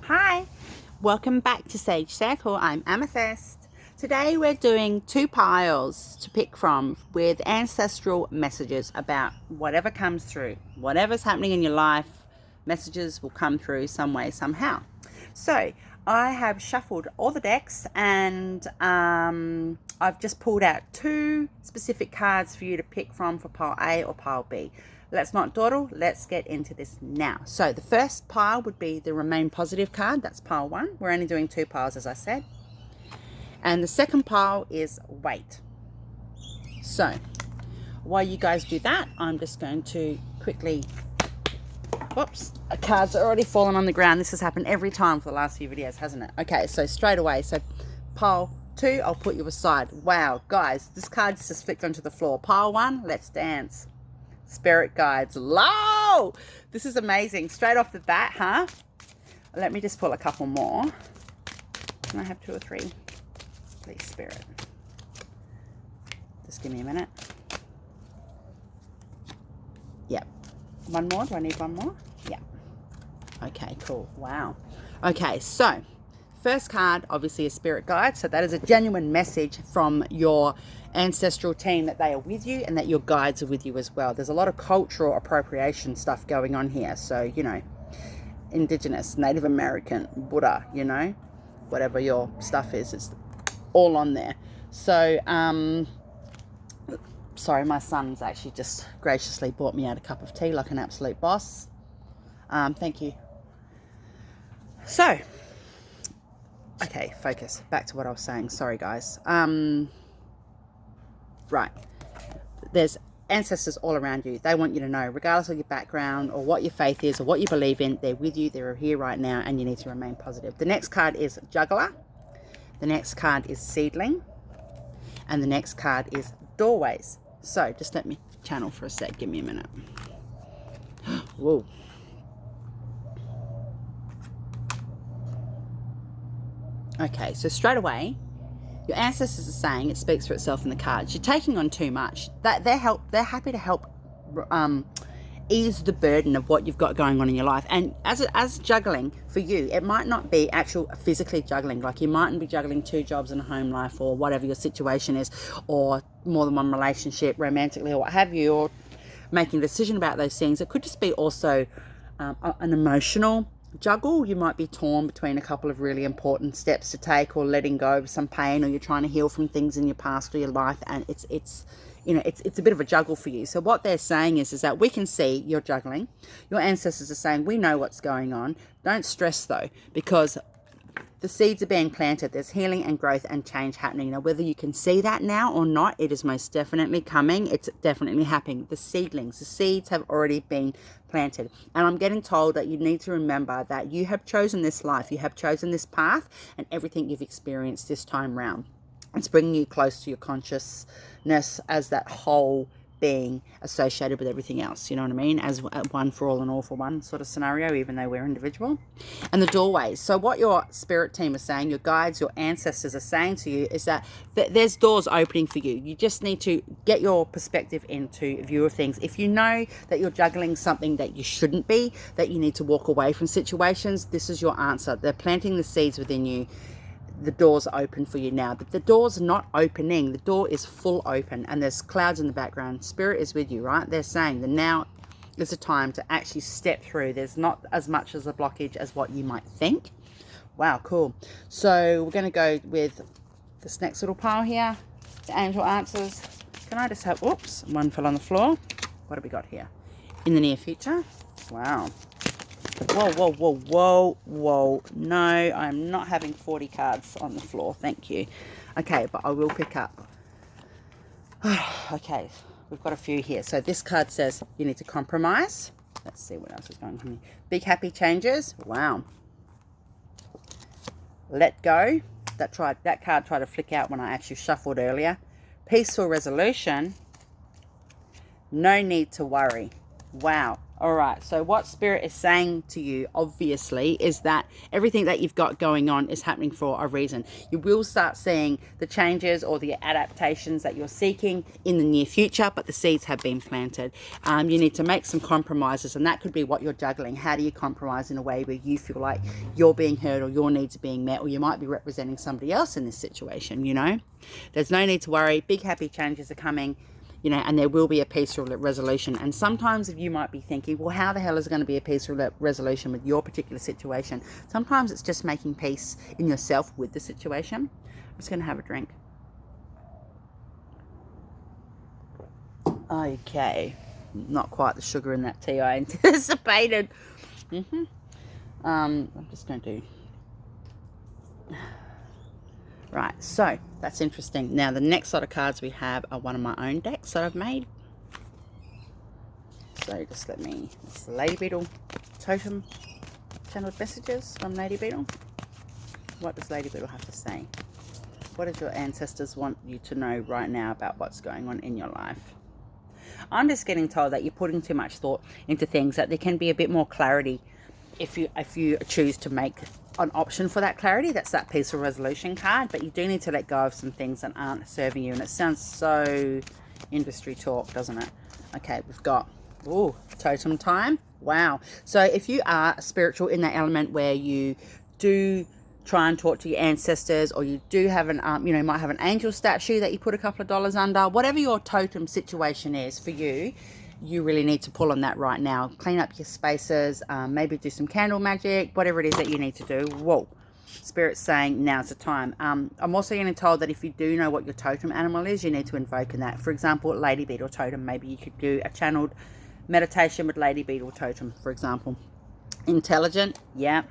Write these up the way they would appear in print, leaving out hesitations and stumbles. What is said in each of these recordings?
Hi, welcome back to Sage Circle. I'm Amethyst. Today we're doing 2 piles to pick from with ancestral messages about whatever comes through. Whatever's happening in your life, messages will come through some way, somehow. So I have shuffled all the decks and I've just pulled out 2 specific cards for you to pick from for pile A or pile B. Let's not dawdle, let's get into this now. So the first pile would be the Remain Positive card. That's pile 1. We're only doing 2 piles, as I said. And the second pile is Wait. So while you guys do that, I'm just going to quickly... Whoops, a card's already fallen on the ground. This has happened every time for the last few videos, hasn't it? Okay, so straight away, so pile 2, I'll put you aside. Wow, guys, this card just flicked onto the floor. Pile 1, let's dance. Spirit guides. Low! This is amazing. Straight off the bat, huh? Let me just pull a couple more. Can I have 2 or 3? Please, Spirit. Just give me a minute. Yep. One more? Do I need one more? Yeah. Okay, cool. Wow. Okay, so first card, obviously a spirit guide. So that is a genuine message from your ancestral team that they are with you and that your guides are with you as well. There's a lot of cultural appropriation stuff going on here. So, you know, Indigenous, Native American, Buddha, you know, whatever your stuff is, it's all on there. So, sorry, my son's actually just graciously bought me out a cup of tea like an absolute boss. Thank you. So, okay, focus. Back to what I was saying. Sorry, guys. Right. There's ancestors all around you. They want you to know, regardless of your background or what your faith is or what you believe in, they're with you, they're here right now, and you need to remain positive. The next card is Juggler. The next card is Seedling. And the next card is Doorways. So just let me channel for a sec. Give me a minute. Whoa. Okay, so straight away, your ancestors are saying, it speaks for itself in the cards, you're taking on too much. That they're happy to help ease the burden of what you've got going on in your life. And as juggling for you, it might not be actual physically juggling. Like you mightn't be juggling 2 jobs and a home life or whatever your situation is, or more than one relationship romantically or what have you, or making a decision about those things. It could just be also an emotional juggle. You might be torn between a couple of really important steps to take, or letting go of some pain, or you're trying to heal from things in your past or your life, and it's you know, it's a bit of a juggle for you. So what they're saying is that we can see you're juggling. Your ancestors are saying, we know what's going on. Don't stress though, because the seeds are being planted. There's healing and growth and change happening. Now, whether you can see that now or not, it is most definitely coming. It's definitely happening. The seedlings, the seeds have already been planted. And I'm getting told that you need to remember that you have chosen this life. You have chosen this path, and everything you've experienced this time round. It's bringing you close to your consciousness as that whole being associated with everything else, you know what I mean, as one for all and all for one sort of scenario, even though we're individual. And the doorways, so what your spirit team is saying, your guides, your ancestors are saying to you is that there's doors opening for you. You just need to get your perspective into view of things. If you know that you're juggling something that you shouldn't be, that you need to walk away from situations, this is your answer. They're planting the seeds within you. The door's open for you now, but the door's not opening. The door is full open, and there's clouds in the background. Spirit is with you, right? They're saying that now is the time to actually step through. There's not as much as a blockage as what you might think. Wow, cool. So we're going to go with this next little pile here, the angel answers. Can I just have, whoops, one fell on the floor. What have we got here? In the near future. Wow. Whoa, whoa, whoa, whoa, whoa. No, I'm not having 40 cards on the floor. Thank you. Okay, but I will pick up. Okay, we've got a few here. So this card says you need to compromise. Let's see what else is going on here. Big happy changes. Wow. Let go. That card tried to flick out when I actually shuffled earlier. Peaceful resolution. No need to worry. Wow. All right, so what Spirit is saying to you, obviously, is that everything that you've got going on is happening for a reason. You will start seeing the changes or the adaptations that you're seeking in the near future, but the seeds have been planted. You need to make some compromises, and that could be what you're juggling. How do you compromise in a way where you feel like you're being heard or your needs are being met, or you might be representing somebody else in this situation, you know? There's no need to worry. Big, happy changes are coming. You know, and there will be a peaceful resolution. And sometimes you might be thinking, well, how the hell is it going to be a peaceful resolution with your particular situation? Sometimes it's just making peace in yourself with the situation. I'm just going to have a drink. Okay. Not quite the sugar in that tea I anticipated. I'm just going to do... Right, so that's interesting. Now, the next lot of cards we have are one of my own decks that I've made. So just let me... It's the Lady Beetle Totem Channeled Messages from Lady Beetle. What does Lady Beetle have to say? What does your ancestors want you to know right now about what's going on in your life? I'm just getting told that you're putting too much thought into things, that there can be a bit more clarity if you choose to make an option for that clarity. That's that peaceful resolution card, but you do need to let go of some things that aren't serving you. And it sounds so industry talk, doesn't it? Okay, we've got totem time. Wow. So if you are spiritual in that element where you do try and talk to your ancestors, or you do have an you might have an angel statue that you put a couple of dollars under, whatever your totem situation is for you, you really need to pull on that right now. Clean up your spaces, maybe do some candle magic, whatever it is that you need to do. Whoa, Spirit's saying now's the time. I'm also getting told that if you do know what your totem animal is, you need to invoke in that. For example, Lady Beetle Totem, maybe you could do a channeled meditation with Lady Beetle Totem, for example. Intelligent, yeah.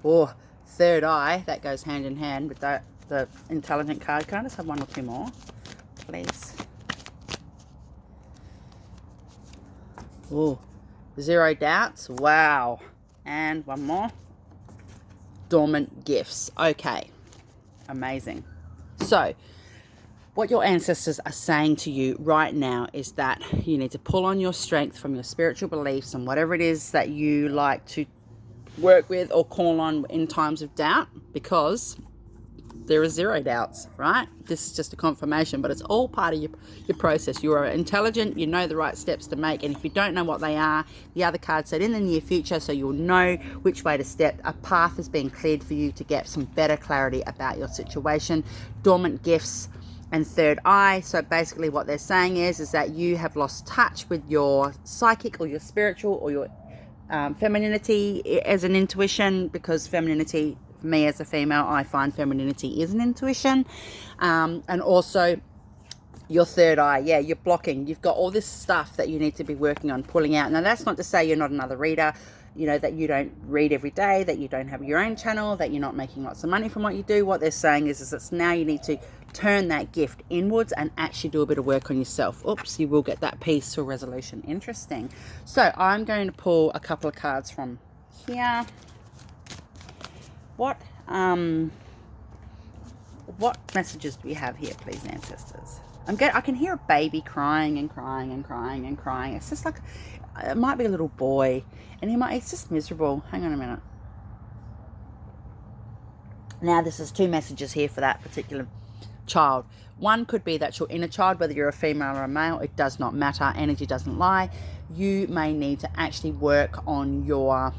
Or third eye, that goes hand in hand with the intelligent card. Can I just have one or two more, please? Oh, zero doubts. Wow. And one more. Dormant gifts. Okay. Amazing. So, what your ancestors are saying to you right now is that you need to pull on your strength from your spiritual beliefs and whatever it is that you like to work with or call on in times of doubt, because there are zero doubts, right? This is just a confirmation, but it's all part of your process. You are intelligent, you know the right steps to make, and if you don't know what they are, the other card said in the near future, so you'll know which way to step. A path is being cleared for you to get some better clarity about your situation. Dormant gifts and third eye. So basically what they're saying is that you have lost touch with your psychic or your spiritual or your femininity as an intuition, because femininity, for me as a female, I find femininity is an intuition. And also your third eye, yeah, you're blocking. You've got all this stuff that you need to be working on pulling out. Now, that's not to say you're not another reader, you know, that you don't read every day, that you don't have your own channel, that you're not making lots of money from what you do. What they're saying is it's now you need to turn that gift inwards and actually do a bit of work on yourself. Oops, you will get that peaceful resolution. Interesting. So I'm going to pull a couple of cards from here. What messages do we have here, please, ancestors? I can hear a baby crying and crying and crying and crying. It's just like, it might be a little boy, and it's just miserable. Hang on a minute. Now, this is two messages here for that particular child. One could be that your inner child, whether you're a female or a male, it does not matter. Energy doesn't lie. You may need to actually work on your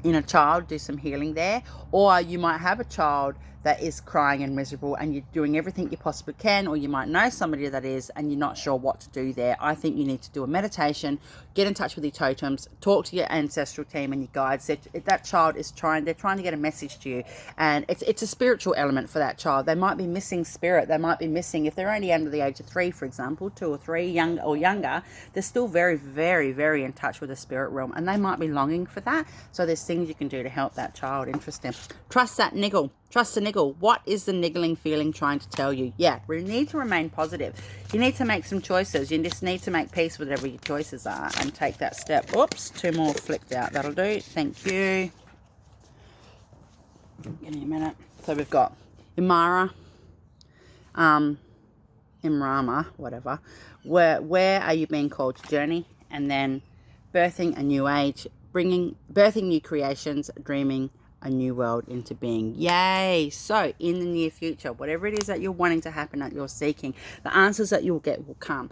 inner child, do some healing there, or you might have a child that is crying and miserable and you're doing everything you possibly can, or you might know somebody that is and you're not sure what to do there. I think you need to do a meditation, get in touch with your totems, talk to your ancestral team and your guides. That child is they're trying to get a message to you, and it's a spiritual element for that child. They might be missing spirit. They might be missing, if they're only under the age of 3, for example, 2 or 3, young or younger, they're still very, very, very in touch with the spirit realm, and they might be longing for that. So there's things you can do to help that child. Interesting. Trust that niggle. Trust the niggle. What is the niggling feeling trying to tell you? Yeah, we need to remain positive. You need to make some choices. You just need to make peace with whatever your choices are and take that step. Oops, 2 more flicked out. That'll do. Thank you. Give me a minute. So we've got Imara, Imrama, whatever. Where are you being called to journey? And then birthing a new age, birthing new creations, dreaming a new world into being. Yay! So in the near future, whatever it is that you're wanting to happen, that you're seeking, the answers that you'll get will come,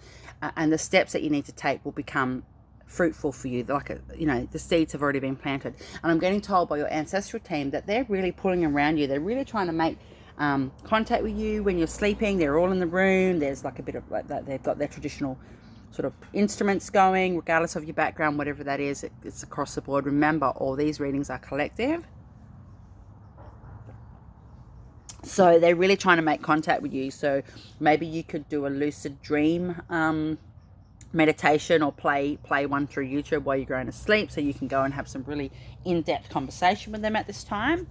and the steps that you need to take will become fruitful for you. Like, the seeds have already been planted. And I'm getting told by your ancestral team that they're really pulling around you. They're really trying to make contact with you when you're sleeping. They're all in the room. There's like a bit of like that. They've got their traditional sort of instruments going, regardless of your background, whatever that is. It's across the board. Remember, all these readings are collective. So they're really trying to make contact with you. So maybe you could do a lucid dream meditation, or play one through YouTube while you're going to sleep, so you can go and have some really in-depth conversation with them at this time.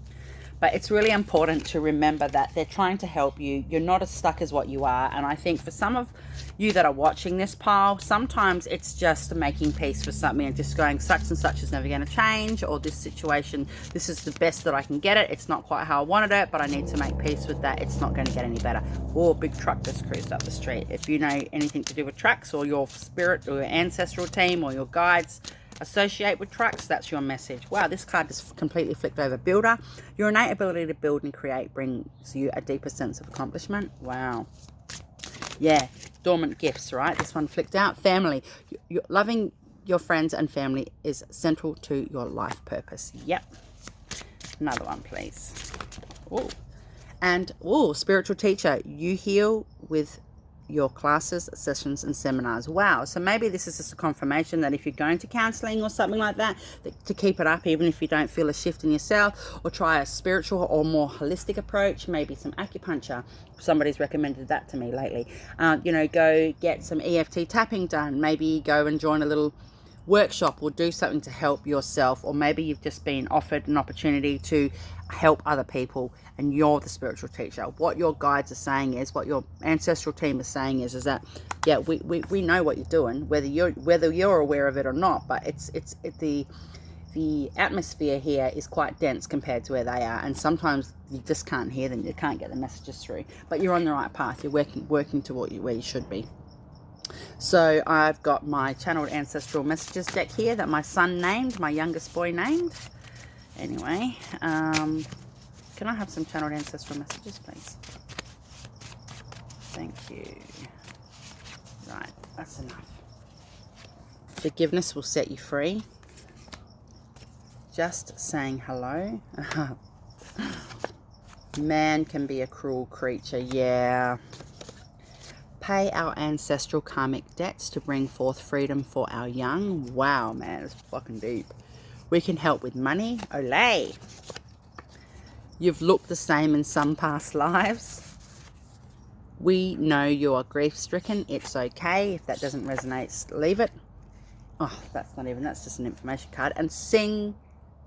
But it's really important to remember that they're trying to help you. You're not as stuck as what you are. And I think for some of you that are watching this pile, sometimes it's just making peace for something and just going, such and such is never going to change, or this situation, this is the best that I can get it. It's not quite how I wanted it, but I need to make peace with that. It's not going to get any better. Or big truck just cruised up the street. If you know anything to do with trucks, or your spirit or your ancestral team or your guides associate with trucks, that's your message. Wow, this card just completely flipped over. Builder. Your innate ability to build and create brings you a deeper sense of accomplishment. Wow. Yeah, dormant gifts, right? This one flicked out. Family. Loving your friends and family is central to your life purpose. Yep. Another one, please. Oh. And, spiritual teacher. You heal with your classes, sessions, and seminars. Wow. So maybe this is just a confirmation that if you're going to counseling or something like that, to keep it up, even if you don't feel a shift in yourself, or try a spiritual or more holistic approach, maybe some acupuncture. Somebody's recommended that to me lately. Go get some EFT tapping done. Maybe go and join a little workshop, or do something to help yourself. Or maybe you've just been offered an opportunity to help other people, and you're the spiritual teacher. What your guides are saying is, what your ancestral team is saying is that, yeah, we know what you're doing, whether you're aware of it or not. But the atmosphere here is quite dense compared to where they are, and sometimes you just can't hear them. You can't get the messages through. But you're on the right path. You're working toward where you should be. So I've got my channeled ancestral messages deck here that my son named, my youngest boy named. Anyway, can I have some channeled ancestral messages, please? Thank you. Right, that's enough. Forgiveness will set you free. Just saying hello. Man can be a cruel creature, yeah. Pay our ancestral karmic debts to bring forth freedom for our young. Wow, man, it's fucking deep. We can help with money. Olay. You've looked the same in some past lives. We know you are grief-stricken. It's okay. If that doesn't resonate, leave it. Oh, that's just an information card. And sing,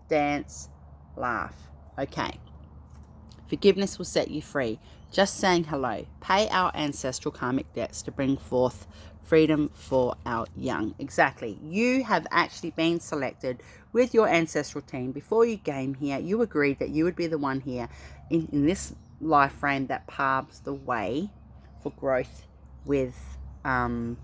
dance, laugh. Okay. Forgiveness will set you free. Just saying hello. Pay our ancestral karmic debts to bring forth freedom for our young. Exactly. You have actually been selected with your ancestral team. Before you came here, you agreed that you would be the one here in this life frame that paves the way for growth with the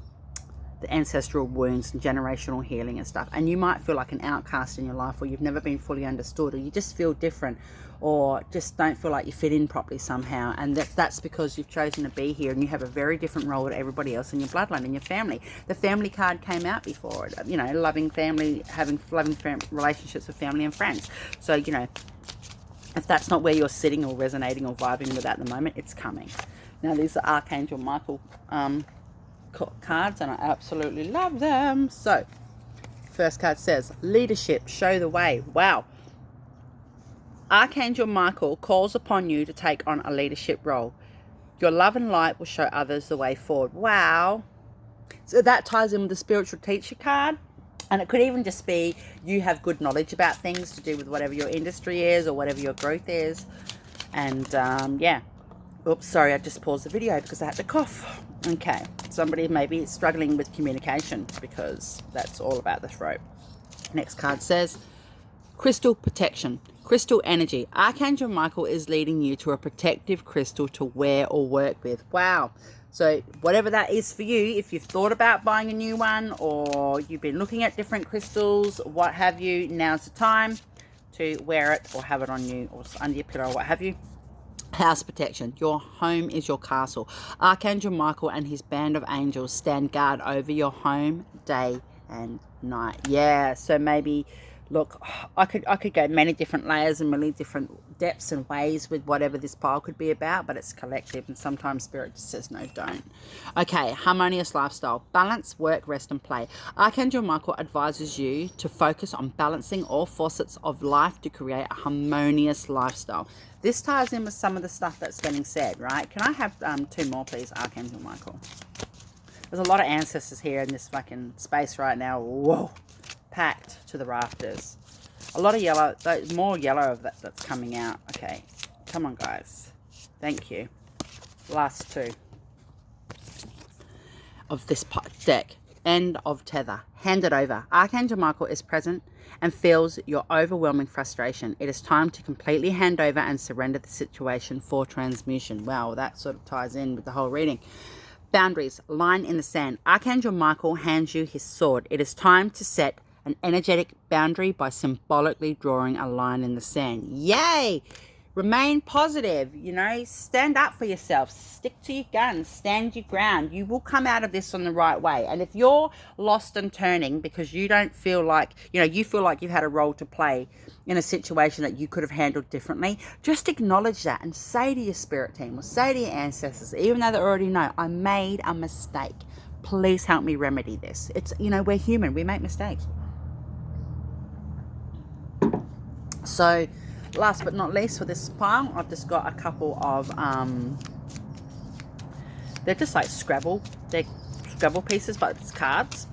ancestral wounds and generational healing and stuff. And you might feel like an outcast in your life, or you've never been fully understood, or you just feel different, or just don't feel like you fit in properly somehow. And that's because you've chosen to be here, and you have a very different role to everybody else in your bloodline, in your family. The family card came out before it, loving family, having loving relationships with family and friends. So, if that's not where you're sitting or resonating or vibing with at the moment, it's coming. Now, these are Archangel Michael cards, and I absolutely love them. So, first card says, leadership, show the way. Wow. Archangel Michael calls upon you to take on a leadership role. Your love and light will show others the way forward. Wow. So that ties in with the spiritual teacher card. And it could even just be you have good knowledge about things to do with whatever your industry is or whatever your growth is. And yeah. Oops, sorry, I just paused the video because I had to cough. Okay, somebody maybe is struggling with communication, because that's all about the throat. Next card says, crystal protection. Crystal energy. Archangel Michael is leading you to a protective crystal to wear or work with. Wow. So whatever that is for you, if you've thought about buying a new one or you've been looking at different crystals, what have you, now's the time to wear it or have it on you or under your pillow or what have you. House protection. Your home is your castle. Archangel Michael and his band of angels stand guard over your home day and night. Yeah, so maybe... Look, I could go many different layers and many different depths and ways with whatever this pile could be about, but it's collective and sometimes spirit just says no, don't. Okay, harmonious lifestyle. Balance, work, rest and play. Archangel Michael advises you to focus on balancing all facets of life to create a harmonious lifestyle. This ties in with some of the stuff that's getting said, right? Can I have 2 more, please, Archangel Michael? There's a lot of ancestors here in this fucking space right now. Whoa. Packed to the rafters. A lot of yellow, more yellow of that's coming out. Okay, come on guys, thank you. Last 2 of this deck. End of tether. Hand it over. Archangel Michael is present and feels your overwhelming frustration. It is time to completely hand over and surrender the situation for transmutation. Wow, that sort of ties in with the whole reading. Boundaries. Line in the sand. Archangel Michael hands you his sword. It is time to set an energetic boundary by symbolically drawing a line in the sand. Yay! Remain positive, you know, stand up for yourself, stick to your guns, stand your ground. You will come out of this on the right way. And if you're lost and turning because you don't feel like, you know, you feel like you've had a role to play in a situation that you could have handled differently, just acknowledge that and say to your spirit team or say to your ancestors, even though they already know, I made a mistake. Please help me remedy this. It's, you know, we're human, we make mistakes. So, last but not least for this pile, I've just got a couple of, they're just like Scrabble. They're Scrabble pieces, but it's cards.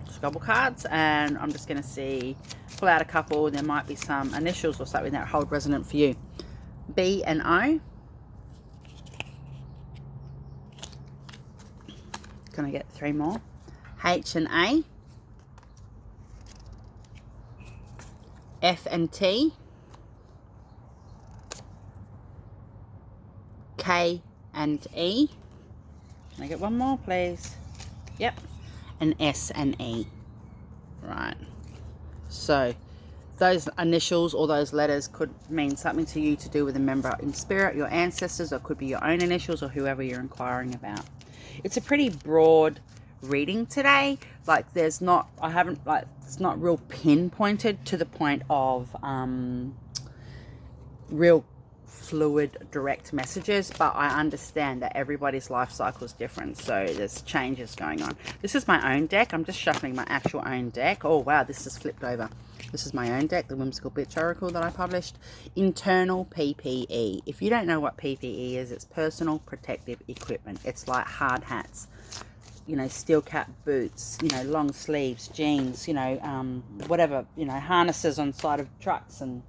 Scrabble cards. And I'm just going to pull out a couple. There might be some initials or something that hold resonant for you. B and O. Can I get 3 more? H and A. F and T. K and E. Can I get 1 more, please? Yep. And S and E. Right. So those initials or those letters could mean something to you to do with a member in spirit, your ancestors, or could be your own initials or whoever you're inquiring about. It's a pretty broad reading today. Like there's not, it's not real pinpointed to the point of real fluid direct messages, but I understand that everybody's life cycle is different, so there's changes going on. This is my own deck. I'm just shuffling my actual own deck. Oh wow, this just flipped over. This is my own deck, the Whimsical Bitch Oracle that I published. Internal PPE. If you don't know what PPE is, it's personal protective equipment. It's like hard hats, you know, steel cap boots, you know, long sleeves, jeans, you know, whatever, you know, harnesses on side of trucks and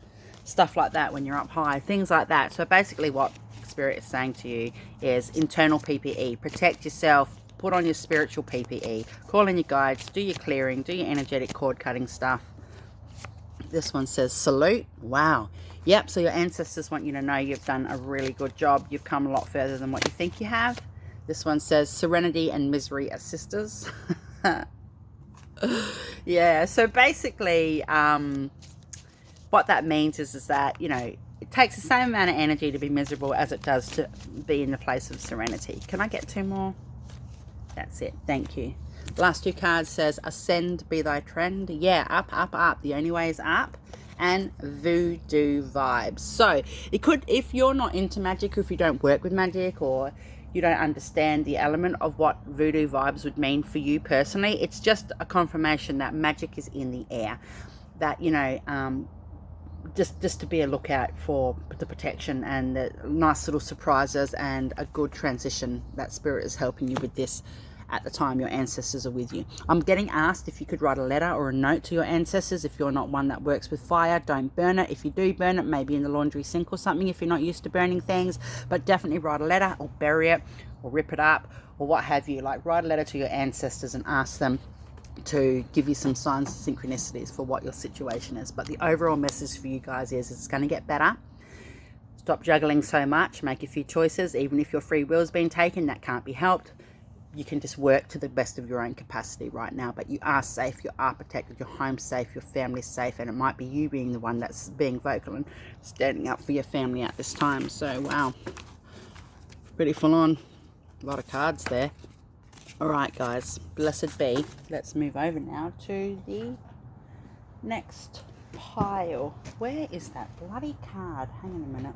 stuff like that when you're up high, things like that. So basically what Spirit is saying to you is internal PPE. Protect yourself, put on your spiritual PPE, call in your guides, do your clearing, do your energetic cord cutting stuff. This one says salute. Wow. Yep, so your ancestors want you to know you've done a really good job. You've come a lot further than what you think you have. This one says serenity and misery are sisters. Yeah, so basically what that means is that, you know, it takes the same amount of energy to be miserable as it does to be in the place of serenity. Can I get 2 more? That's it. Thank you. The last 2 cards says ascend be thy trend. Yeah, up, up, up. The only way is up. And voodoo vibes. So it could, if you're not into magic, or if you don't work with magic, or you don't understand the element of what voodoo vibes would mean for you personally, it's just a confirmation that magic is in the air. That, you know, just to be a lookout for the protection and the nice little surprises and a good transition. That Spirit is helping you with this at the time your ancestors are with you. I'm getting asked if you could write a letter or a note to your ancestors. If you're not one that works with fire, don't burn it. If you do burn it, maybe in the laundry sink or something if you're not used to burning things, but definitely write a letter or bury it or rip it up or what have you. Like, write a letter to your ancestors and ask them to give you some signs and synchronicities for what your situation is. But the overall message for you guys is it's going to get better. Stop juggling so much, make a few choices. Even if your free will has been taken, that can't be helped. You can just work to the best of your own capacity right now, but you are safe, you are protected, your home's safe, your family's safe, and it might be you being the one that's being vocal and standing up for your family at this time. So, wow, pretty full on. A lot of cards there. All right, guys, blessed be. Let's move over now to the next pile. Where is that bloody card? Hang on a minute.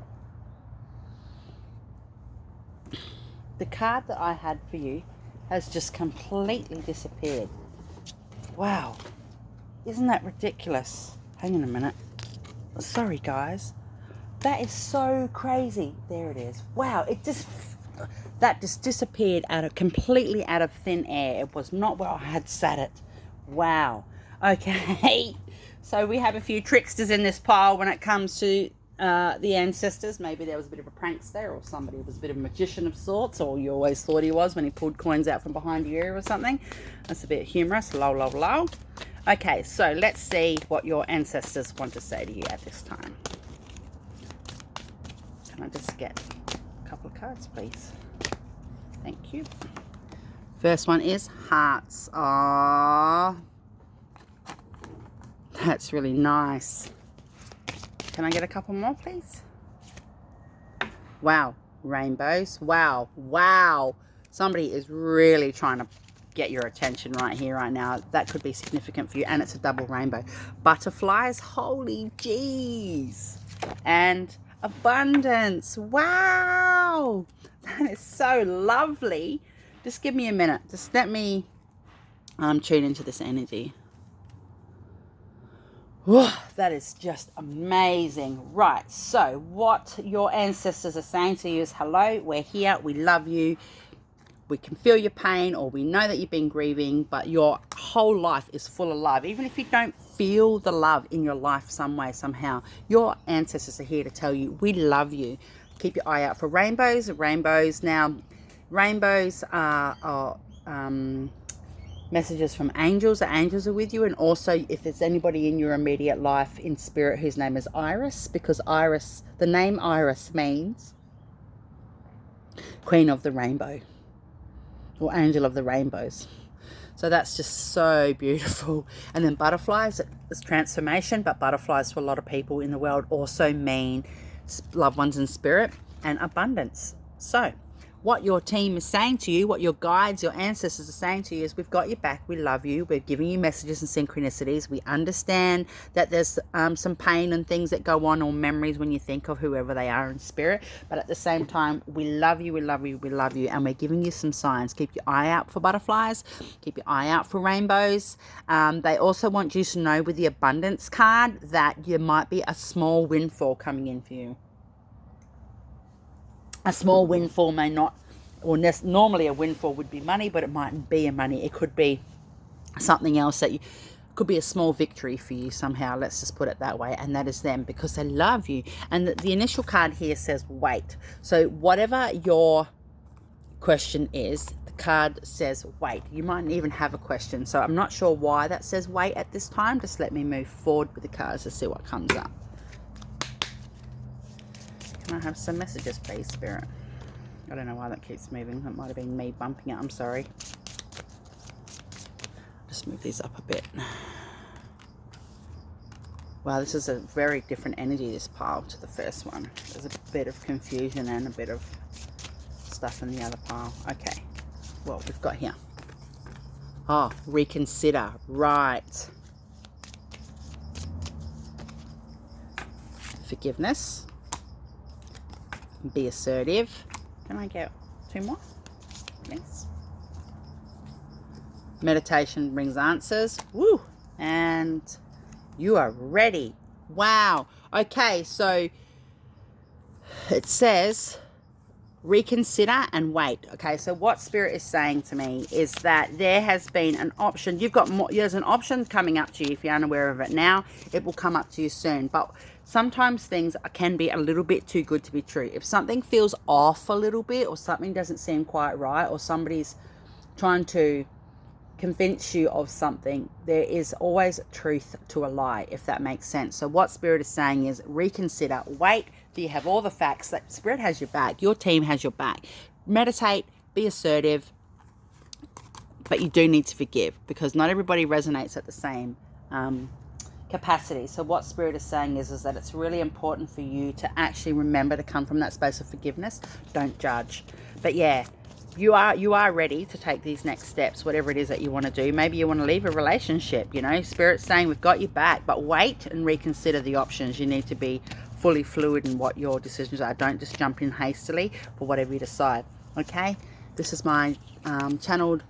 The card that I had for you has just completely disappeared. Wow. Isn't that ridiculous? Hang on a minute. Sorry, guys. That is so crazy. There it is. Wow. That just disappeared completely out of thin air. It was not where I had sat it. Wow. Okay. So we have a few tricksters in this pile when it comes to the ancestors. Maybe there was a bit of a prankster, or somebody was a bit of a magician of sorts, or you always thought he was when he pulled coins out from behind your ear or something. That's a bit humorous. Lol, lol, lol. Okay, so let's see what your ancestors want to say to you at this time. Can I just get a couple of cards, please? Thank you. First one is hearts. Aww. That's really nice. Can I get a couple more, please? Wow. Rainbows. Wow. Wow. Somebody is really trying to get your attention right here, right now. That could be significant for you. And it's a double rainbow. Butterflies. Holy jeez. And abundance. Wow. That is so lovely. Just give me a minute. Just let me tune into this energy. Whew, that is just amazing. Right, so what your ancestors are saying to you is, hello, we're here, we love you, we can feel your pain, or we know that you've been grieving, but your whole life is full of love. Even if you don't feel the love in your life some way, somehow, your ancestors are here to tell you, we love you. Keep your eye out for rainbows. Now, rainbows are messages from angels. The angels are with you. And also, if there's anybody in your immediate life in spirit whose name is Iris, because Iris, the name Iris means Queen of the Rainbow, or Angel of the Rainbows. So that's just so beautiful. And then butterflies, it's transformation, but butterflies to a lot of people in the world also mean loved ones in spirit and abundance. So what your team is saying to you, what your guides, your ancestors are saying to you is, we've got your back, we love you, we're giving you messages and synchronicities. We understand that there's some pain and things that go on, or memories when you think of whoever they are in spirit, but at the same time, we love you, we love you, we love you, and we're giving you some signs. Keep your eye out for butterflies, keep your eye out for rainbows. They also want you to know with the abundance card that there might be a small windfall coming in for you. A small windfall may not, or normally a windfall would be money, but it mightn't be a money. It could be something else that could be a small victory for you somehow. Let's just put it that way. And that is them, because they love you. And the initial card here says wait. So whatever your question is, the card says wait. You might even have a question. So I'm not sure why that says wait at this time. Just let me move forward with the cards to see what comes up. Can I have some messages, please, Spirit? I don't know why that keeps moving. That might have been me bumping it. I'm sorry. Just move these up a bit. Wow, this is a very different energy, this pile, to the first one. There's a bit of confusion and a bit of stuff in the other pile. Okay, what we've got here. Oh, reconsider. Right. Forgiveness. Be assertive. Can I get 2 more, please? Meditation brings answers. Woo! And you are ready. Wow. Okay, so it says reconsider and wait. Okay, so what Spirit is saying to me is that there has been an option. You've got more, there's an option coming up to you. If you're unaware of it now, it will come up to you soon. But sometimes things can be a little bit too good to be true. If something feels off a little bit, or something doesn't seem quite right, or somebody's trying to convince you of something, there is always truth to a lie, if that makes sense. So what Spirit is saying is reconsider, wait till you have all the facts. That Spirit has your back, your team has your back. Meditate, be assertive, but you do need to forgive, because not everybody resonates at the same capacity. So what Spirit is saying is that it's really important for you to actually remember to come from that space of forgiveness. Don't judge. But yeah, you are ready to take these next steps, whatever it is that you want to do. Maybe you want to leave a relationship, you know. Spirit's saying we've got your back, but wait and reconsider the options. You need to be fully fluid in what your decisions are. Don't just jump in hastily for whatever you decide. Okay, this is my channeled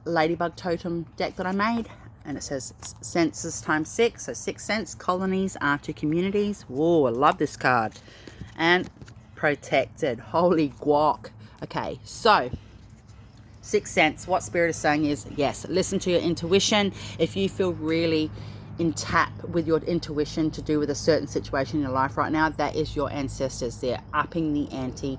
ladybug totem deck that I made, and it says senses times 6, so 6 sense colonies are to communities. Whoa, I love this card. And protected, holy guac. Okay, so 6 sense, what Spirit is saying is, yes, listen to your intuition. If you feel really in tap with your intuition to do with a certain situation in your life right now, that is your ancestors. They're upping the ante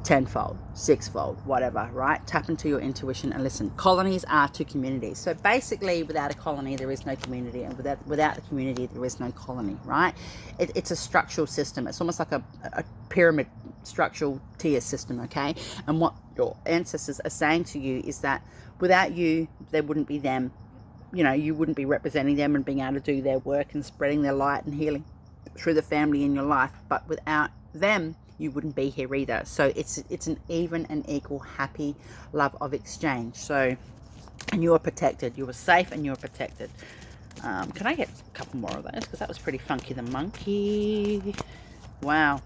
tenfold, sixfold, whatever, right? Tap into your intuition and listen. Colonies are to communities. So basically, without a colony, there is no community, and without the community, there is no colony, right? It's a structural system. It's almost like a pyramid structural tier system, okay? And what your ancestors are saying to you is that without you, there wouldn't be them. You know, you wouldn't be representing them and being able to do their work and spreading their light and healing through the family in your life. But without them, you wouldn't be here either. So it's an even and equal happy love of exchange. So, and you are protected, you are safe, and you are protected. Can I get a couple more of those, because that was pretty funky? The monkey. Wow,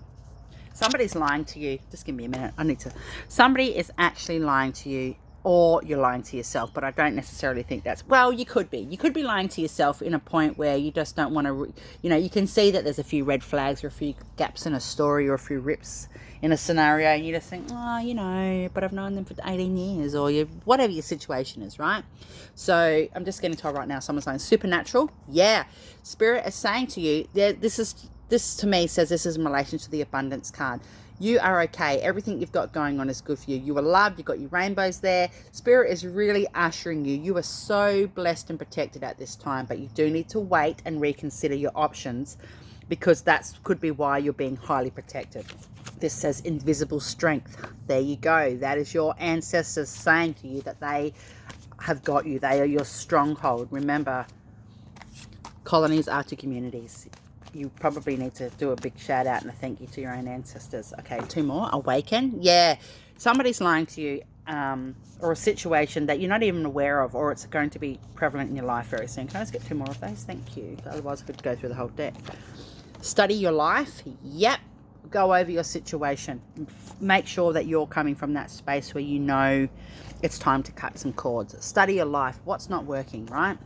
somebody's lying to you. Just give me a minute, somebody is actually lying to you, or you're lying to yourself. But I don't necessarily think that's, well, you could be lying to yourself in a point where you just don't want to, you know, you can see that there's a few red flags or a few gaps in a story or a few rips in a scenario, and you just think, oh, you know, but I've known them for 18 years, or whatever your situation is, right? So I'm just getting told right now, someone's saying supernatural. Yeah, Spirit is saying to you, this to me says this is in relation to the abundance card. You are okay. Everything you've got going on is good for you. You are loved. You've got your rainbows there. Spirit is really ushering you. You are so blessed and protected at this time, but you do need to wait and reconsider your options, because that could be why you're being highly protected. This says invisible strength. There you go. That is your ancestors saying to you that they have got you. They are your stronghold. Remember, colonies are to communities. You probably need to do a big shout out and a thank you to your own ancestors. Okay, 2 more. Awaken. Yeah, somebody's lying to you, or a situation that you're not even aware of, or it's going to be prevalent in your life very soon. Can I just get 2 more of those? Thank you. Otherwise I could go through the whole deck. Study your life. Yep. Go over your situation. Make sure that you're coming from that space where you know it's time to cut some cords. Study your life. What's not working, right?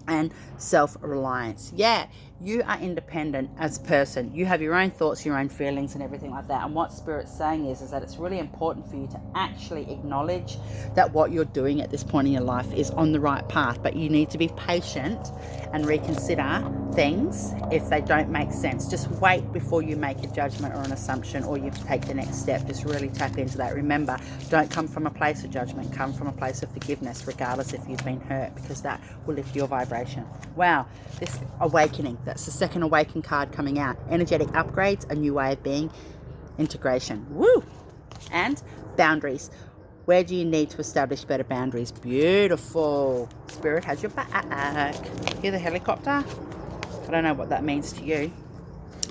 And self-reliance. Yeah, you are independent as a person. You have your own thoughts, your own feelings, and everything like that. And what Spirit's saying is that it's really important for you to actually acknowledge that what you're doing at this point in your life is on the right path. But you need to be patient and reconsider things if they don't make sense. Just wait before you make a judgment or an assumption, or you take the next step. Just really tap into that. Remember, don't come from a place of judgment. Come from a place of forgiveness, regardless if you've been hurt, because that will lift your vibration. Wow, this awakening. That's the second awaken card coming out. Energetic upgrades, a new way of being, integration. Woo! And boundaries. Where do you need to establish better boundaries? Beautiful. Spirit has your back. Hear the helicopter? I don't know what that means to you.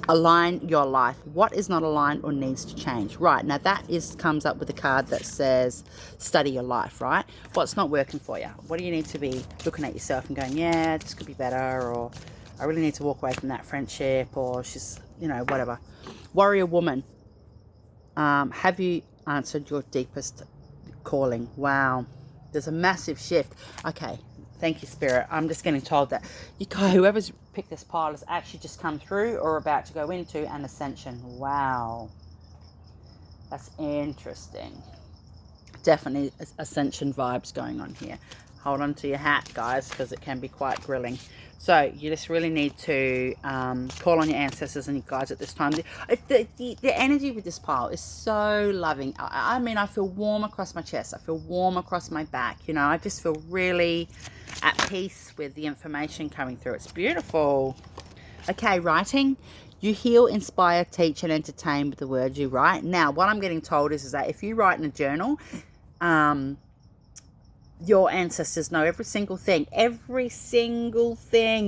Align your life. What is not aligned or needs to change? Right, now that comes up with a card that says study your life, right? What's not working for you? What do you need to be looking at yourself and going, yeah, this could be better, or I really need to walk away from that friendship, or she's, you know, whatever. Warrior woman. Have you answered your deepest calling? Wow, there's a massive shift. Okay, thank you, Spirit. I'm just getting told that whoever's picked this pile has actually just come through or about to go into an ascension. Wow, that's interesting. Definitely ascension vibes going on here. hold on to your hat, guys, because it can be quite grilling. So you just really need to call on your ancestors and your guides at this time. The energy with this pile is so loving. I mean, I feel warm across my chest. I feel warm across my back. You know, I just feel really at peace with the information coming through. It's beautiful. Okay, writing. You heal, inspire, teach, and entertain with the words you write. Now, what I'm getting told is that if you write in a journal, your ancestors know every single thing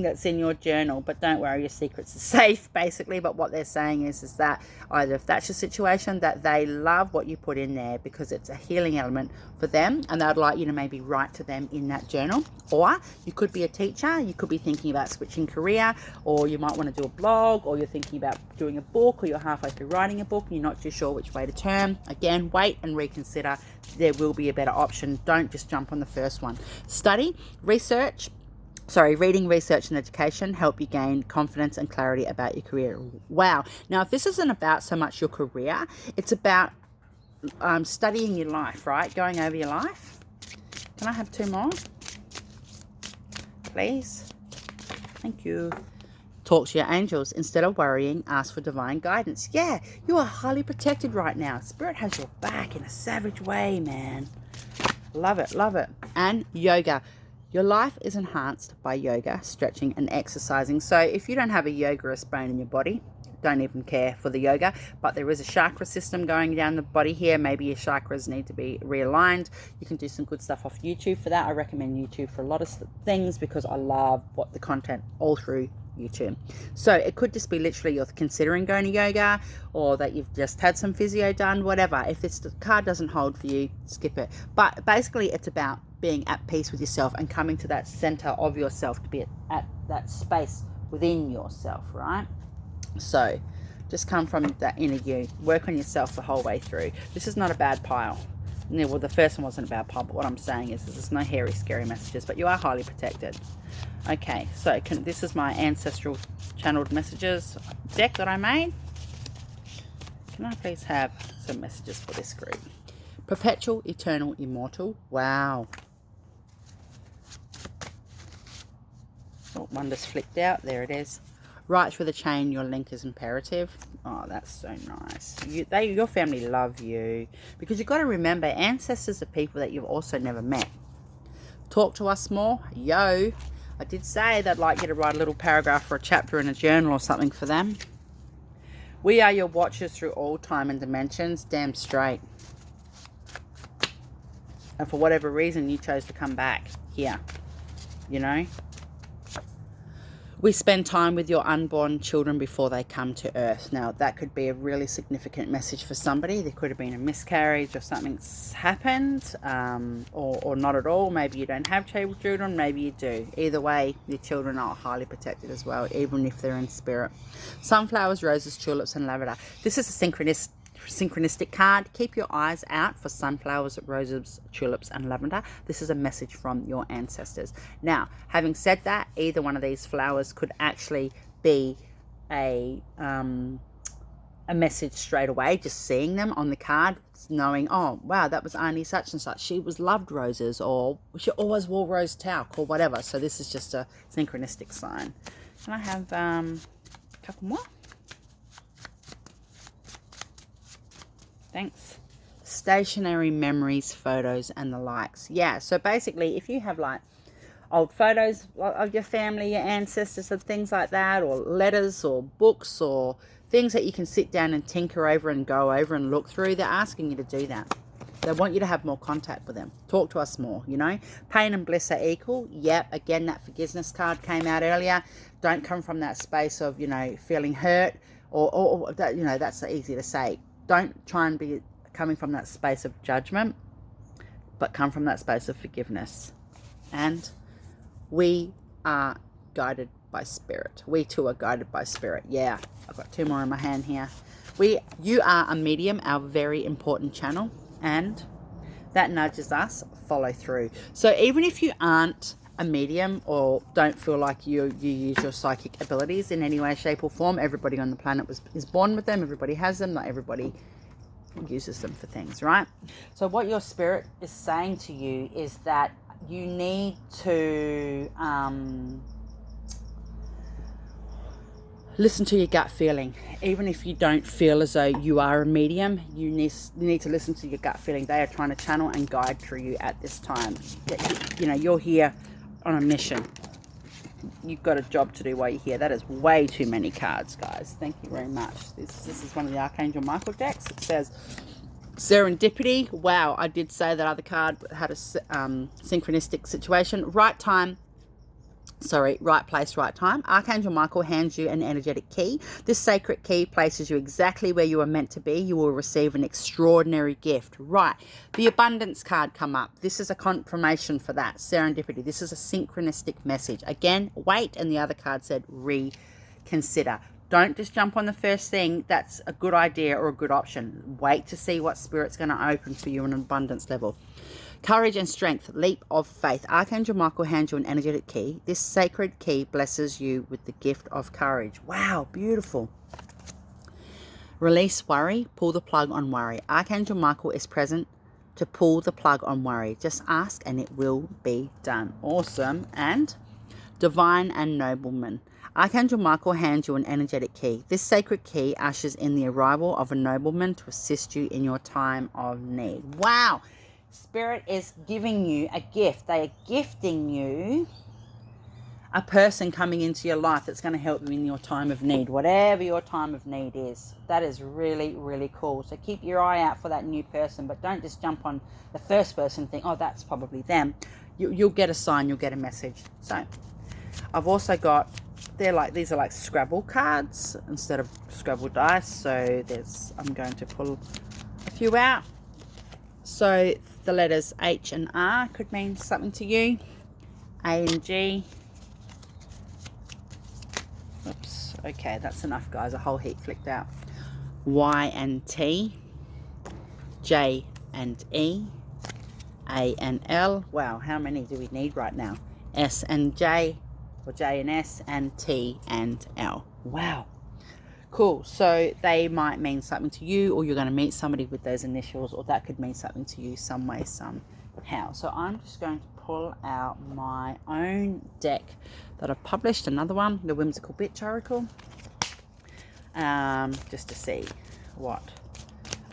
that's in your journal. But don't worry, your secrets are safe, basically. But what they're saying is that either if that's your situation, that they love what you put in there because it's a healing element for them, and they'd like you to maybe write to them in that journal. Or you could be a teacher, you could be thinking about switching career, or you might want to do a blog, or you're thinking about doing a book, or you're halfway through writing a book and you're not too sure which way to turn. Again, wait and reconsider. There will be a better option. Don't just jump on the first one. Reading, research, and education help you gain confidence and clarity about your career. Wow. Now, if this isn't about so much your career, it's about studying your life, right? Going over your life. Can I have 2 more? Please. Thank you. Talk to your angels. Instead of worrying, ask for divine guidance. Yeah, you are highly protected right now. Spirit has your back in a savage way, man. Love it, love it. And yoga. Your life is enhanced by yoga, stretching, and exercising. So if you don't have a yogaist brain in your body, don't even care for the yoga. But there is a chakra system going down the body here. Maybe your chakras need to be realigned. You can do some good stuff off YouTube for that. I recommend YouTube for a lot of things because I love what the content all through YouTube. So it could just be literally you're considering going to yoga, or that you've just had some physio done, whatever. If this card doesn't hold for you, skip it. But basically it's about being at peace with yourself and coming to that center of yourself, to be at that space within yourself, right? So just come from that inner you. Work on yourself the whole way through. This is not a bad pile. Yeah, well, the first one wasn't a bad pile, but what I'm saying is there's no hairy, scary messages, but you are highly protected. Okay, so this is my ancestral channeled messages deck that I made. Can I please have some messages for this group? Perpetual, eternal, immortal. Wow. Oh, one just flipped out. There it is. Right through the chain, your link is imperative. Oh, that's so nice. Your family love you, because you've got to remember, ancestors are people that you've also never met. Talk to us more. Yo, I did say that I'd like you to write a little paragraph or a chapter in a journal or something for them. We are your watchers through all time and dimensions. Damn straight. And for whatever reason, you chose to come back here, you know. We spend time with your unborn children before they come to earth. Now, that could be a really significant message for somebody. There could have been a miscarriage or something's happened, or not at all. Maybe you don't have children, maybe you do. Either way, your children are highly protected as well, even if they're in spirit. Sunflowers, roses, tulips, and lavender. This is a synchronistic card. Keep your eyes out for sunflowers, roses, tulips, and lavender. This is a message from your ancestors. Now, having said that, either one of these flowers could actually be a message straight away. Just seeing them on the card, knowing, oh wow, that was Auntie such and such, she was loved roses, or she always wore rose talc, or whatever. So this is just a synchronistic sign. Can I have a couple more? Thanks. Stationary memories, photos, and the likes. Yeah, so basically, if you have like old photos of your family, your ancestors, and things like that, or letters or books or things that you can sit down and tinker over and go over and look through, they're asking you to do that. They want you to have more contact with them. Talk to us more, you know. Pain and bliss are equal. Yep, again, that forgiveness card came out earlier. Don't come from that space of, you know, feeling hurt, or that, you know, that's easy to say. Don't try and be coming from that space of judgment, but come from that space of forgiveness. And we are guided by spirit. We too are guided by spirit. Yeah, I've got 2 more in my hand here. You are a medium, our very important channel, and that nudges us follow through. So even if you aren't a medium or don't feel like you use your psychic abilities in any way, shape, or form, everybody on the planet is born with them. Everybody has them. Not everybody uses them for things, right? So what your spirit is saying to you is that you need to listen to your gut feeling. Even if you don't feel as though you are a medium, you need to listen to your gut feeling. They are trying to channel and guide through you at this time. You know, you're here on a mission. You've got a job to do while you're here. That is way too many cards, guys. Thank you very much. This is one of the Archangel Michael decks. It says serendipity. Wow, I did say that other card had a synchronistic situation. Right time. Sorry, right place, right time. Archangel Michael hands you an energetic key. This sacred key places you exactly where you are meant to be. You will receive an extraordinary gift. Right. The abundance card come up. This is a confirmation for that. Serendipity. This is a synchronistic message. Again, wait. And the other card said reconsider. Don't just jump on the first thing that's a good idea or a good option. Wait to see what Spirit's going to open for you on an abundance level. Courage and strength, leap of faith. Archangel Michael hands you an energetic key. This sacred key blesses you with the gift of courage. Wow, beautiful. Release worry, pull the plug on worry. Archangel Michael is present to pull the plug on worry. Just ask and it will be done. Awesome. And divine and nobleman. Archangel Michael hands you an energetic key. This sacred key ushers in the arrival of a nobleman to assist you in your time of need. Wow. Spirit is giving you a gift. They are gifting you a person coming into your life that's going to help you in your time of need, whatever your time of need is. That is really, really cool. So keep your eye out for that new person, but don't just jump on the first person and think, oh, that's probably them. You'll get a sign, you'll get a message. So I've also got, these are like Scrabble cards instead of Scrabble dice. So I'm going to pull a few out. So the letters H and R could mean something to you. A and G. Oops. Okay, that's enough, guys. A whole heap flicked out. Y and T. J and E. A and L. Wow, how many do we need right now? S and J, or J and S, and T and L. Wow. Cool. So they might mean something to you, or you're going to meet somebody with those initials, or that could mean something to you some way, somehow. So I'm just going to pull out my own deck that I've published, another one, the Whimsical Bitch Oracle, just to see what.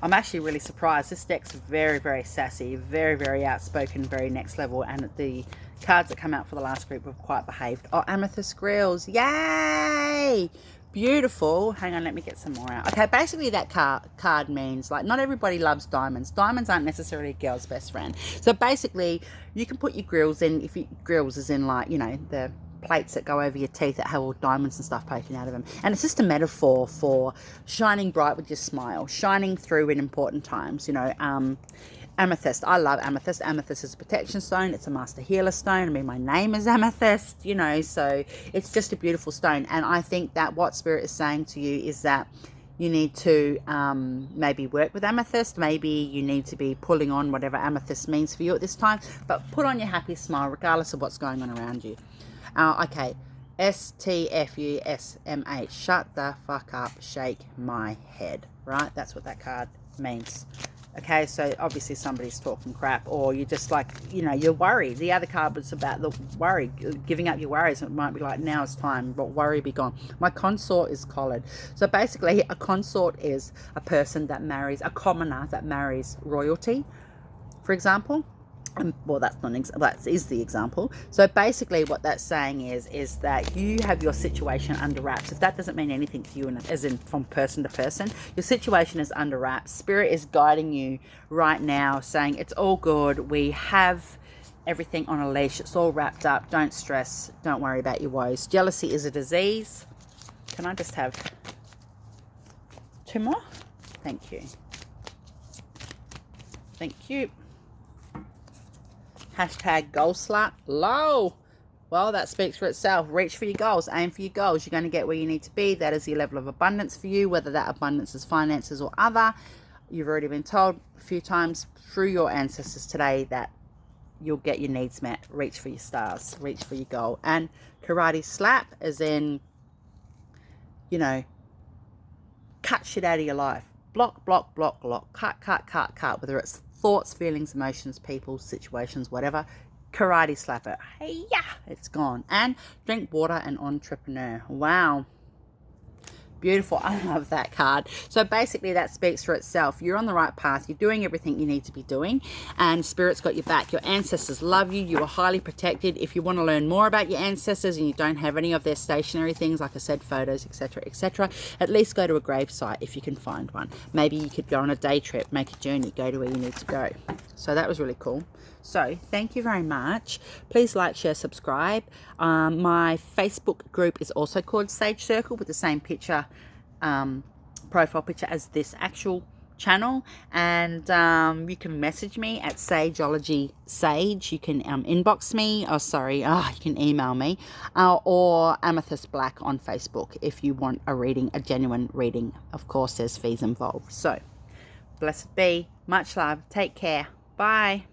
I'm actually really surprised. This deck's very, very sassy, very, very outspoken, very next level, and the cards that come out for the last group were quite behaved. Oh, Amethyst Grills. Yay! Beautiful. Hang on, let me get some more out. Okay, basically that card means, like, not everybody loves diamonds. Diamonds aren't necessarily a girl's best friend. So basically, you can put your grills in, grills is in, like, you know, the plates that go over your teeth that have all diamonds and stuff poking out of them. And it's just a metaphor for shining bright with your smile, shining through in important times, you know. Amethyst. I love amethyst. Amethyst is a protection stone. It's a master healer stone. I mean, my name is Amethyst, you know, so it's just a beautiful stone. And I think that what Spirit is saying to you is that you need to maybe work with amethyst. Maybe you need to be pulling on whatever amethyst means for you at this time. But put on your happy smile regardless of what's going on around you. Okay. STFUSMH. Shut the fuck up. Shake my head. Right? That's what that card means. Okay, so obviously somebody's talking crap, or you're just like, you know, you're worried. The other card was about the worry, giving up your worries. It might be like, now it's time, but worry be gone. My consort is collared. So basically, a consort is a person that marries, a commoner that marries royalty, for example. Well, that's not that is the example. So basically what that's saying is that you have your situation under wraps. If that doesn't mean anything to you, as in from person to person, your situation is under wraps. Spirit is guiding you right now, saying it's all good. We have everything on a leash. It's all wrapped up. Don't stress. Don't worry about your woes. Jealousy is a disease. Can I just have 2 more? Thank you. Thank you. Hashtag goal slut. Low. Well, that speaks for itself. Reach for your goals. Aim for your goals. You're going to get where you need to be. That is your level of abundance for you, whether that abundance is finances or other. You've already been told a few times through your ancestors today that you'll get your needs met. Reach for your stars. Reach for your goal. And karate slap, as in, you know, cut shit out of your life. Block, block, block, block. Cut, cut, cut, cut. Whether it's thoughts, feelings, emotions, people, situations, whatever. karate slapper. Hey, yeah, it's gone. And drink water and entrepreneur. Wow. Beautiful. I love that card. So basically that speaks for itself. You're on the right path. You're doing everything you need to be doing, and Spirit's got your back. Your ancestors love you. You are highly protected. If you want to learn more about your ancestors and you don't have any of their stationary things, like I said, photos, etc., at least go to a grave site if you can find one. Maybe you could go on a day trip, make a journey, go to where you need to go. So that was really cool. So thank you very much. Please like, share, subscribe. My Facebook group is also called Sage Circle, with the same picture, profile picture as this actual channel. And you can message me at Sageology Sage. You can inbox me. You can email me, or Amethyst Black on Facebook if you want a reading, a genuine reading. Of course, there's fees involved. So blessed be. Much love. Take care. Bye.